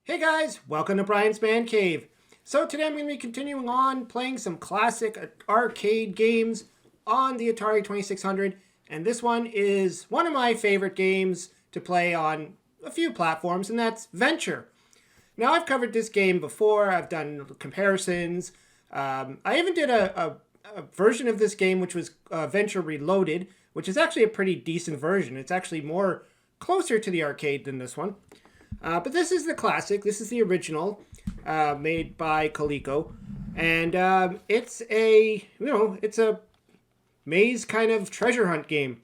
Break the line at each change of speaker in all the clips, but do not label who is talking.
Hey guys, welcome to Brian's Man Cave. So today I'm going to be continuing on playing some classic arcade games on the Atari 2600, and this one is one of my favorite games to play on a few platforms, and that's Venture. Now I've covered this game before, I've done comparisons. I even did a version of this game which was Venture Reloaded, which is actually a pretty decent version. It's actually more closer to the arcade than this one. But this is the classic. This is the original, made by Coleco, and it's a maze kind of treasure hunt game.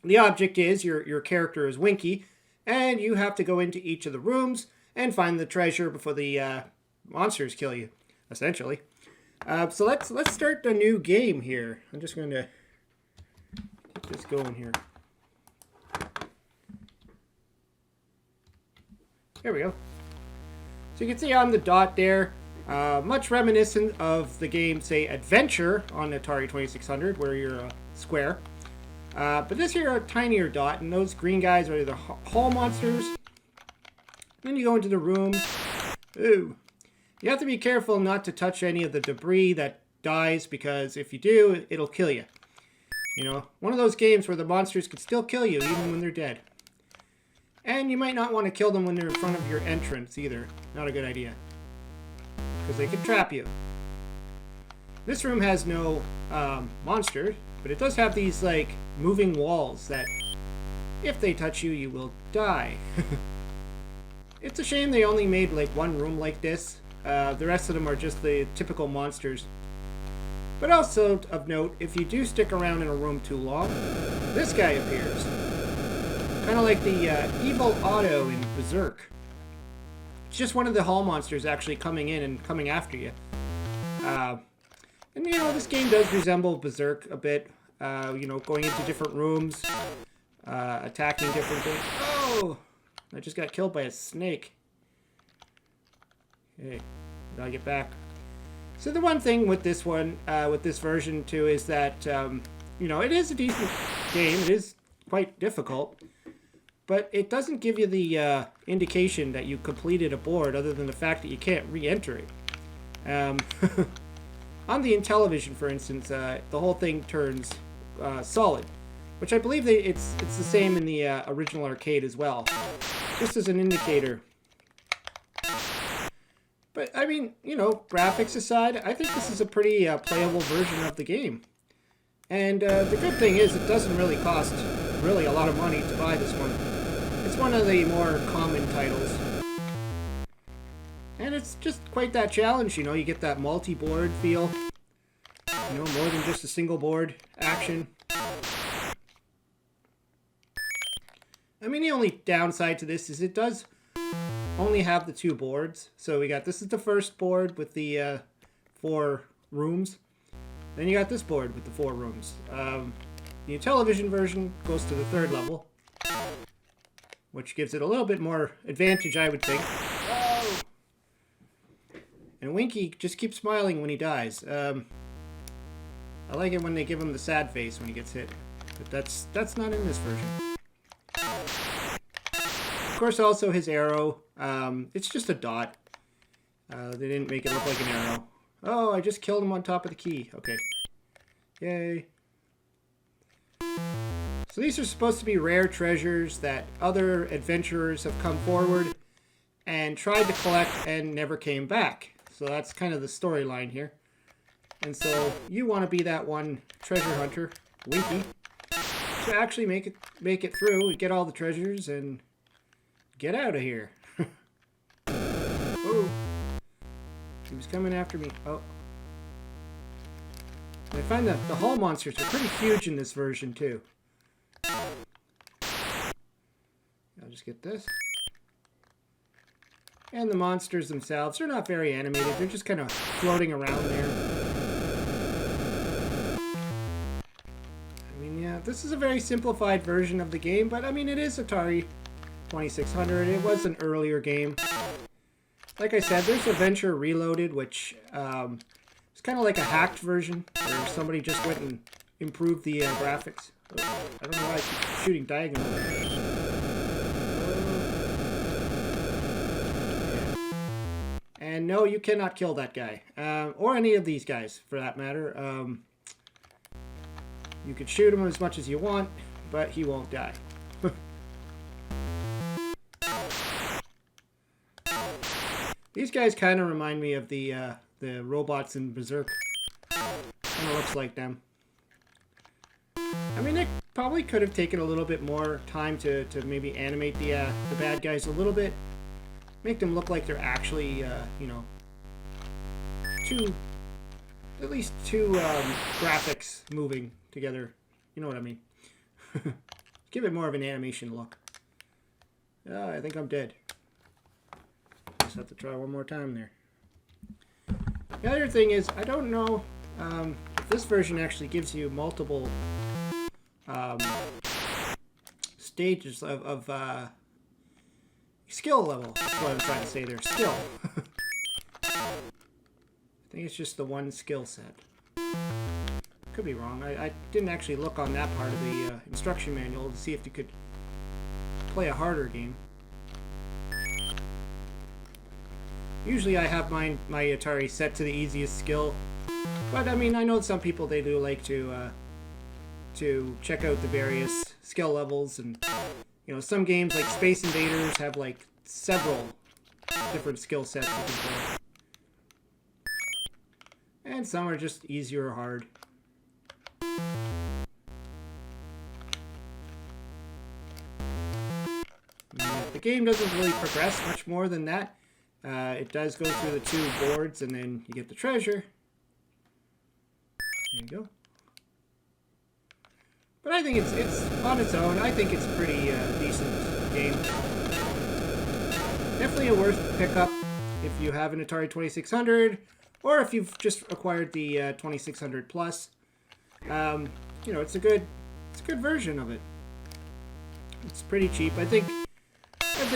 The object is your character is Winky, and you have to go into each of the rooms and find the treasure before the monsters kill you, essentially. So let's start a new game here. I'm just going to get this going here. There we go. So you can see on the dot there, much reminiscent of the game, say, Adventure on Atari 2600, where you're a square. But this here a tinier dot, and those green guys are the hall monsters. Then you go into the rooms. Ooh. You have to be careful not to touch any of the debris that dies, because if you do, it'll kill you. You know, one of those games where the monsters can still kill you even when they're dead. And you might not want to kill them when they're in front of your entrance either. Not a good idea. Because they could trap you. This room has no monster, but it does have these, like, moving walls that, if they touch you, you will die. It's a shame they only made, like, one room like this. The rest of them are just the typical monsters. But also, of note, if you do stick around in a room too long, this guy appears. Kind of like the Evil Otto in Berserk. It's just one of the hall monsters actually coming in and coming after you. And you know, this game does resemble Berserk a bit. You know, going into different rooms, attacking different things. Oh! I just got killed by a snake. Okay, gotta get back. So the one thing with this one, with this version too, is that, you know, it is a decent game. It is quite difficult. But it doesn't give you the indication that you completed a board other than the fact that you can't re-enter it. On the Intellivision, for instance, the whole thing turns solid, which I believe it's the same in the original arcade as well, just as an indicator. But, I mean, you know, graphics aside, I think this is a pretty playable version of the game. And the good thing is it doesn't really cost really a lot of money to buy this one. It's one of the more common titles. And it's just quite that challenge, you know, you get that multi-board feel. You know, more than just a single board action. I mean, the only downside to this is it does only have the two boards. So we got, this is the first board with the 4 rooms. Then you got this board with the 4 rooms. The television version goes to the 3rd level, which gives it a little bit more advantage, I would think. Oh! And Winky just keeps smiling when he dies. I like it when they give him the sad face when he gets hit, but that's not in this version. Of course, also his arrow. It's just a dot. They didn't make it look like an arrow. Oh, I just killed him on top of the key. Okay. Yay. So these are supposed to be rare treasures that other adventurers have come forward and tried to collect and never came back. So that's kind of the storyline here. And so you want to be that one treasure hunter, Winky, to actually make it through and get all the treasures and get out of here. Oh, she was coming after me. Oh. I find that the hall monsters are pretty huge in this version too. I'll just get this. And the monsters themselves, they're not very animated. They're just kind of floating around there. I mean, yeah, this is a very simplified version of the game, but I mean, it is Atari 2600. It was an earlier game. Like I said, there's Adventure Reloaded, which is kind of like a hacked version, where somebody just went and improved the graphics. I don't know why I keep shooting diagonally. And no, you cannot kill that guy. Or any of these guys, for that matter. You could shoot him as much as you want, but he won't die. These guys kind of remind me of the robots in Berserk. Kind of looks like them. I mean, they probably could have taken a little bit more time to maybe animate the bad guys a little bit. Make them look like they're actually, you know, at least two graphics moving together. You know what I mean? Give it more of an animation look. I think I'm dead. Just have to try one more time there. The other thing is, I don't know if this version actually gives you multiple stages of skill level. That's what I'm trying to say there. Skill. I think it's just the one skill set. Could be wrong. I didn't actually look on that part of the instruction manual to see if you could play a harder game. Usually I have my Atari set to the easiest skill, but I mean, I know some people, they do like to check out the various skill levels, and you know, some games like Space Invaders have like several different skill sets you can play. And some are just easy or hard. The game doesn't really progress much more than that. It does go through the two boards, and then you get the treasure. There you go. But I think it's on its own. I think it's a pretty decent game. Definitely a worth pickup if you have an Atari 2600, or if you've just acquired the 2600 Plus. You know, it's a good version of it. It's pretty cheap. I think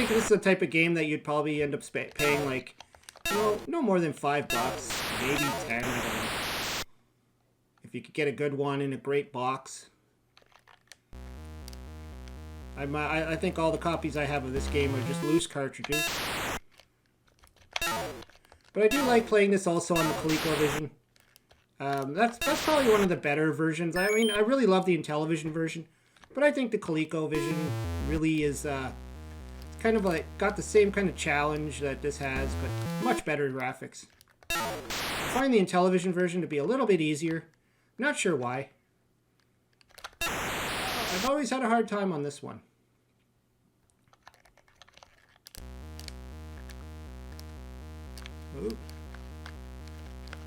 this is the type of game that you'd probably end up paying like, you know, no more than $5, maybe 10. I don't know. If you could get a good one in a great box. I think all the copies I have of this game are just loose cartridges. But I do like playing this also on the ColecoVision. That's probably one of the better versions. I mean, I really love the Intellivision version, but I think the ColecoVision really is kind of like got the same kind of challenge that this has, but much better graphics. I find the Intellivision version to be a little bit easier. Not sure why. I've always had a hard time on this one. Ooh.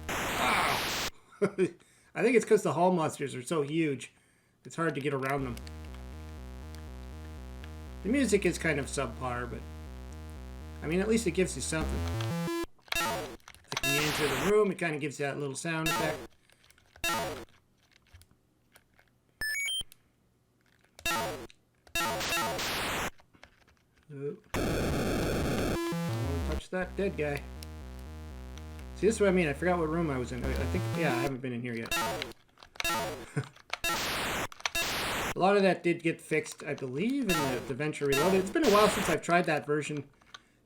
Ah! I think it's because the hall monsters are so huge. It's hard to get around them. The music is kind of subpar, but I mean, at least it gives you something. Like when you enter the room, it kind of gives you that little sound effect. Oh. I don't want to touch that dead guy. See, this is what I mean. I forgot what room I was in. I think, yeah, I haven't been in here yet. A lot of that did get fixed, I believe, in the Venture Reloaded. It's been a while since I've tried that version.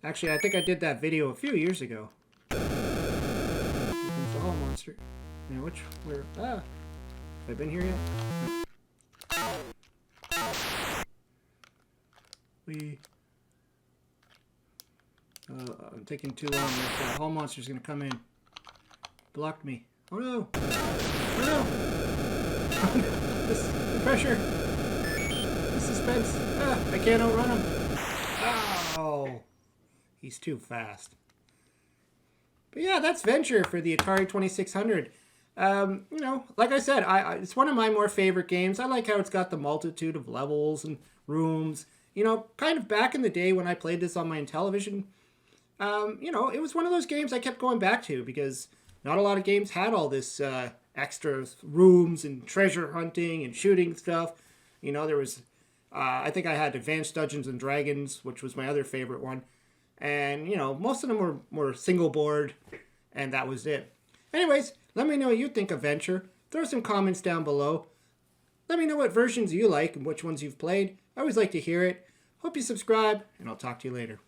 Actually, I think I did that video a few years ago. Here comes the hall monster. Now, where? Ah! Have I been here yet? No. I'm taking too long. That hall monster's gonna come in. Blocked me. Oh no! Oh no! The pressure! The suspense! Ah, I can't outrun him! Oh! He's too fast. But yeah, that's Venture for the Atari 2600. You know, like I said, it's one of my more favorite games. I like how it's got the multitude of levels and rooms. You know, kind of back in the day when I played this on my Intellivision, you know, it was one of those games I kept going back to because not a lot of games had all this extra rooms and treasure hunting and shooting stuff. You know, there was, I think I had Advanced Dungeons and Dragons, which was my other favorite one. And, you know, most of them were single board, and that was it. Anyways, let me know what you think of Venture. Throw some comments down below. Let me know what versions you like and which ones you've played. I always like to hear it. Hope you subscribe, and I'll talk to you later.